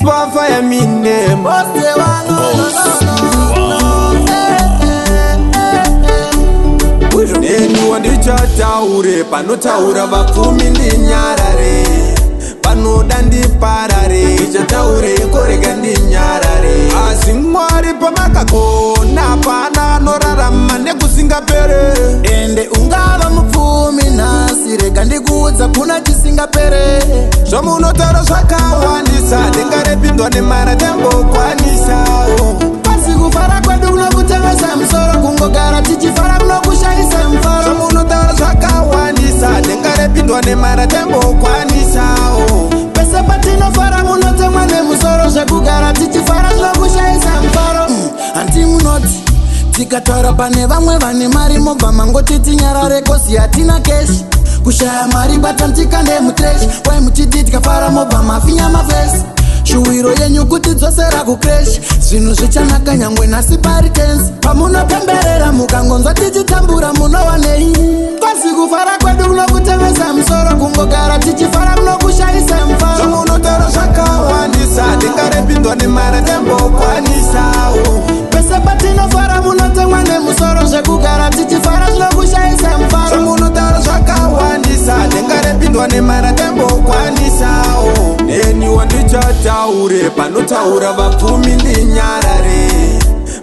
Spafa ya mine neni wandichataure panotaura vapfumi ndinyarare panoda ndiparare ichataure korega ndinyarare asi Mwari pamakagona pana anorarama nekusingapere ende ungava mupfumi nhasi rega ndikuudza kuna chisingapere zvamunotaura zvakawandisa ndingarepindwa nemara tambokwanisao pasi kufara kwedu kunokutevesa musoro kungogara tichifara kunokushayisa mufaro zvamunotaura zvakawandisa ndingarepindwa nemara tambokwanisao pese patinofara munotemwa nemusoro zvekugara tichifara zvinokushayisa mufaro handi munoti tikataura pane vamwe vane mari mobva mangoti tinyarare kosi hatina keshi kushaya mari batantika ndemutreshi wai muchiti tikafara mobva mafinya mafesi shuwiro yenyu kuti dzosera kukreshi zvinhu zvichanaka nyangwe nhasi pari tenzi pamunopemberera mukangonzwa tichitambura munowanei kwasi kufara kwedu kunokutevesa musoro kungogara tichifara kunokushayisa mufaro zvamunotaura zvakawandisa ndingarepindwa nemara tambokwanisao pese patinofara munotemwa nemusoro zvekugara tichifara zvinokushayisa mufaro zvamunotaura zvakawandisa ndingarepindwa nemara tambokwanisao neni wandichataure panotaura vapfumi ndinyarare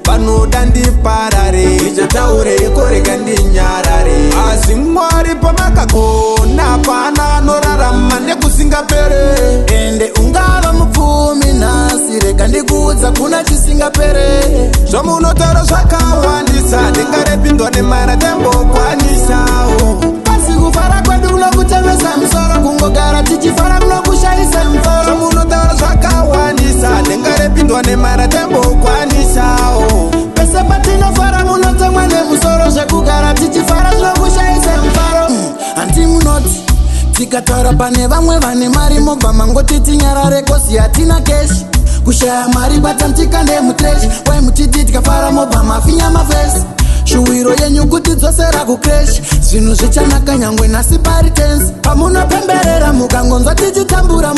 panoda ndiparare ichataure ikorega ndinyarare asi Mwari pamakagona pana anorarama nekusingapere ende ungava mupfumi nhasi rega ndikuudza kuna chisingapere zvamunotaura zvakawandisa ndingarepindwa nemara tambokwanisao pasi kufara kwedu kunokutevesa musoro kungogara tichifara kunokushayisa mufaro zvamunotaura zvakawandisa ndingarepindwa nemara tambokwanisao pese patinofara munotemwa nemusoro zvekugara tichifara zvinokushayisa mufaro handi munoti tikataura pane vamwe vane mari mobva mangoti tinyarare kosi hatina keshi kushaya mari batantika ndemutreshi wai muchiti tikafara mobva mafinya mafesi shuwiro yenyu kuti dzosera kukreshi zvinhu zvichanaka nyangwe nhasi pari tenzi pamunopemberera mukangonzwa tichitambura